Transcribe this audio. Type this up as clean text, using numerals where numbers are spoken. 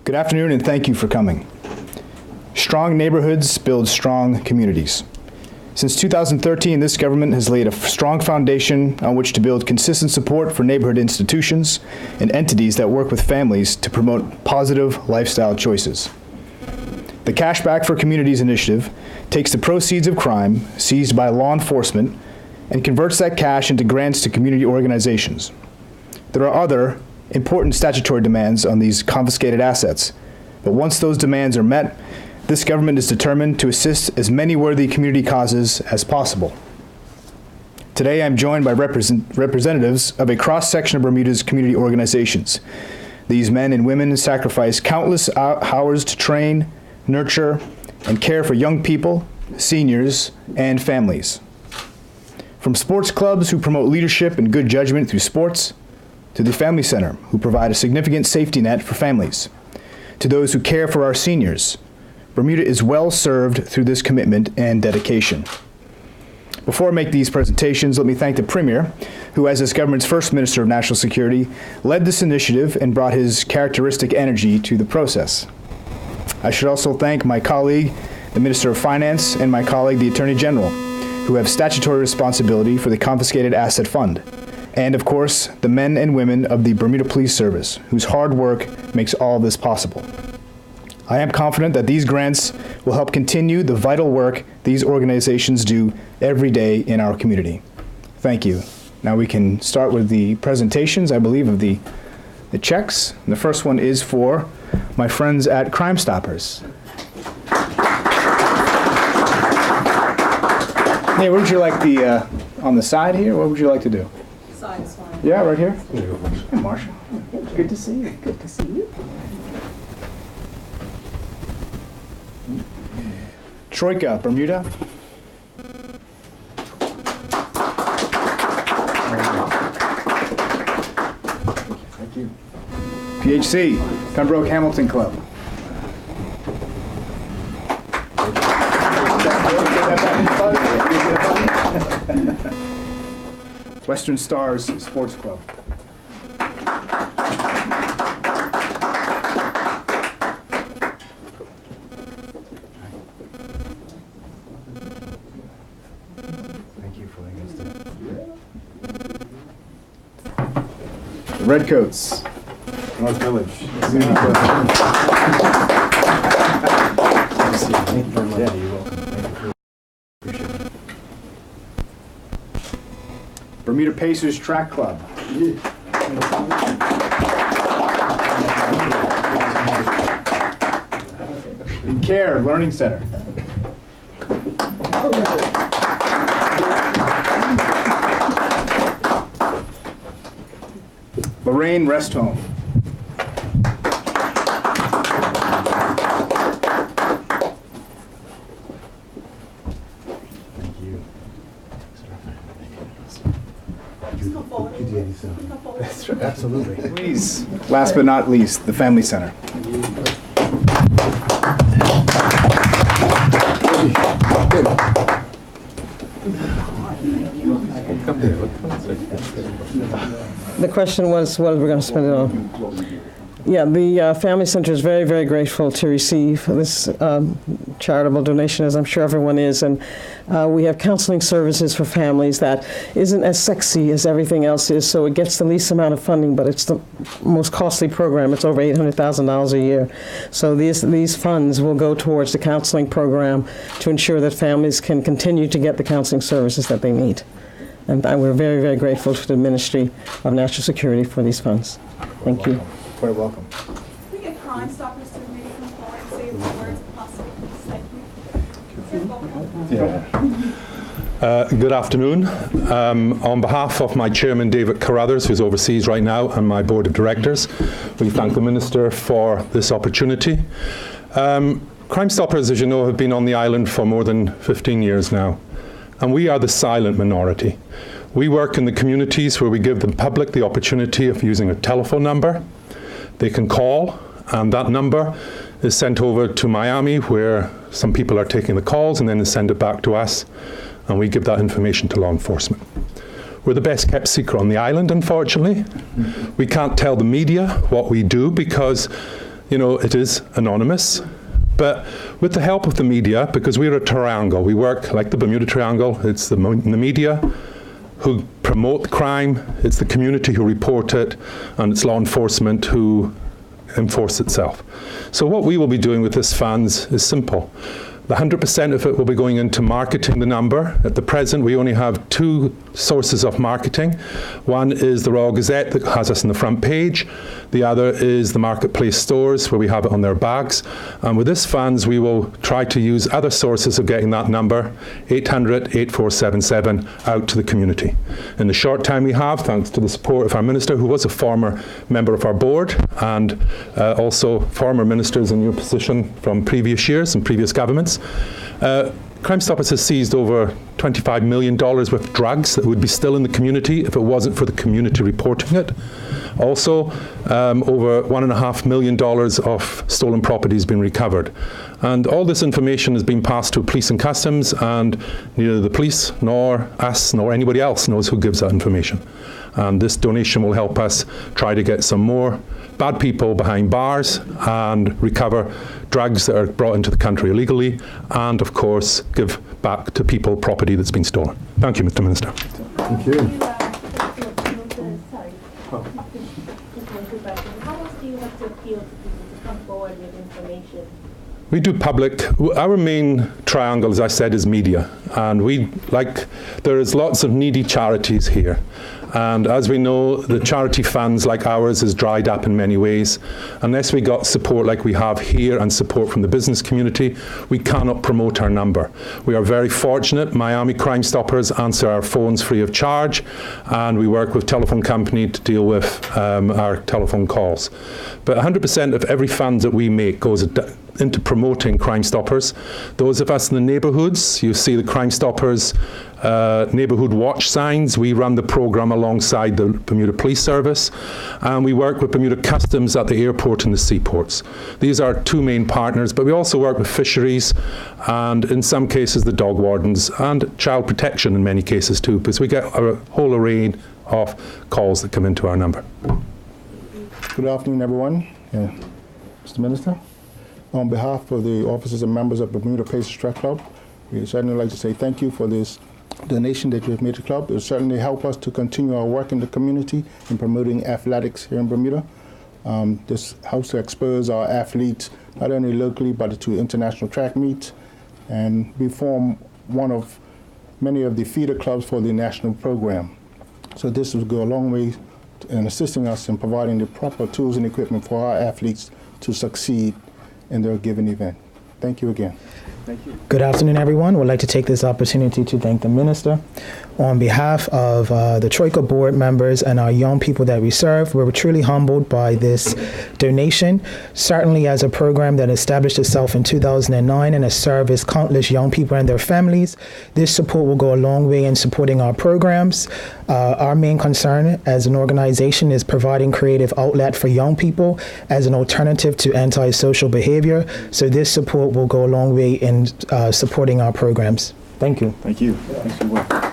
Good afternoon and thank you for coming. Strong neighborhoods build strong communities. Since 2013, this government has laid a strong foundation on which to build consistent support for neighborhood institutions and entities that work with families to promote positive lifestyle choices. The Cashback for Communities initiative takes the proceeds of crime seized by law enforcement and converts that cash into grants to community organizations. There are other important statutory demands on these confiscated assets, but once those demands are met, this government is determined to assist as many worthy community causes as possible. Today I'm joined by representatives of a cross-section of Bermuda's community organizations. These men and women sacrifice countless hours to train, nurture, and care for young people, seniors, and families. From sports clubs who promote leadership and good judgment through sports, to the Family Center, who provide a significant safety net for families, to those who care for our seniors, Bermuda is well served through this commitment and dedication. Before I make these presentations, let me thank the Premier, who, as this government's first Minister of National Security, led this initiative and brought his characteristic energy to the process. I should also thank my colleague, the Minister of Finance, and my colleague, the Attorney General, who have statutory responsibility for the Confiscated Asset Fund. And of course, the men and women of the Bermuda Police Service, whose hard work makes all this possible. I am confident that these grants will help continue the vital work these organizations do every day in our community. Thank you. Now we can start with the presentations, I believe, of the checks. And the first one is for my friends at Crime Stoppers. Hey, where would you like the, on the side here, what would you like to do? Side is fine. Yeah, right here. Hey, Marshall. Good to see you. Good to see you. Troika Bermuda. Thank you. PHC, Pembroke Hamilton Club. Western Stars Sports Club. Redcoats North Village. Community Club. Thank you very much. Yeah, you're welcome. Thank you. Appreciate it. Bermuda Pacers Track Club. In Care Learning Center. Lorraine Rest Home. Thank you. Just come forward. Come forward. That's right. Absolutely. Please. Last but not least, the Family Center. The question was, what are we going to spend it on? Yeah, the Family Center is very, very grateful to receive this charitable donation, as I'm sure everyone is. And we have counseling services for families that isn't as sexy as everything else is, so it gets the least amount of funding, but it's the most costly program. It's over $800,000 a year. So these funds will go towards the counseling program to ensure that families can continue to get the counseling services that they need. And we're very, very grateful to the Ministry of National Security for these funds. Thank you. Quite welcome. Can we get Crime Stoppers to maybe come forward and say a few words if possible? Thank you. Good afternoon. On behalf of my chairman, David Carruthers, who's overseas right now, and my board of directors, we thank the Minister for this opportunity. Crime Stoppers, as you know, have been on the island for more than 15 years now, and we are the silent minority. We work in the communities where we give the public the opportunity of using a telephone number. They can call, and that number is sent over to Miami, where some people are taking the calls, and then they send it back to us, and we give that information to law enforcement. We're the best kept secret on the island, unfortunately. We can't tell the media what we do because it is anonymous. But with the help of the media, because we're a triangle, we work like the Bermuda Triangle, it's the media who promote the crime, it's the community who report it, and it's law enforcement who enforce itself. So what we will be doing with this funds is simple. The 100% of it will be going into marketing the number. At the present, we only have 2 sources of marketing. One is the Royal Gazette that has us on the front page. The other is the marketplace stores where we have it on their bags. And with this funds, we will try to use other sources of getting that number, 800-8477, out to the community. In the short time we have, thanks to the support of our minister, who was a former member of our board, and also former ministers in your position from previous years and previous governments, Crime Stoppers has seized over $25 million worth of drugs that would be still in the community if it wasn't for the community reporting it. Also, over $1.5 million of stolen property has been recovered. And all this information has been passed to police and customs, and neither the police nor us nor anybody else knows who gives that information. And this donation will help us try to get some more bad people behind bars and recover drugs that are brought into the country illegally, and of course give back to people property that's been stolen. Thank you, Mr. Minister. Thank you. How else do you have to appeal to people to come forward with information? We do public. Our main triangle, as I said, is media. And there is lots of needy charities here. And as we know, the charity funds like ours is dried up in many ways. Unless we got support like we have here and support from the business community, we cannot promote our number. We are very fortunate. Miami Crime Stoppers answer our phones free of charge, and we work with telephone company to deal with our telephone calls. But 100% of every fund that we make goes into promoting Crime Stoppers. Those of us in the neighbourhoods, you see the Crime Stoppers neighbourhood watch signs. We run the programme alongside the Bermuda Police Service, and we work with Bermuda Customs at the airport and the seaports. These are 2 main partners, but we also work with fisheries and in some cases the dog wardens and child protection in many cases too, because we get a whole array of calls that come into our number. Good afternoon, everyone. Mr. Minister, on behalf of the officers and members of Bermuda Pacers Track Club, we certainly like to say thank you for this donation that you have made to the club. It will certainly help us to continue our work in the community in promoting athletics here in Bermuda. This helps to expose our athletes not only locally but to international track meets, and we form one of many of the feeder clubs for the national program. So this will go a long way in assisting us in providing the proper tools and equipment for our athletes to succeed in their given event. Thank you again. Thank you. Good afternoon, everyone. We'd like to take this opportunity to thank the Minister. On behalf of the Troika board members and our young people that we serve, we're truly humbled by this donation. Certainly as a program that established itself in 2009 and has served countless young people and their families, this support will go a long way in supporting our programs. Our main concern as an organization is providing creative outlet for young people as an alternative to antisocial behavior. So this support will go a long way in supporting our programs. Thank you. Thank you. Thanks for your work.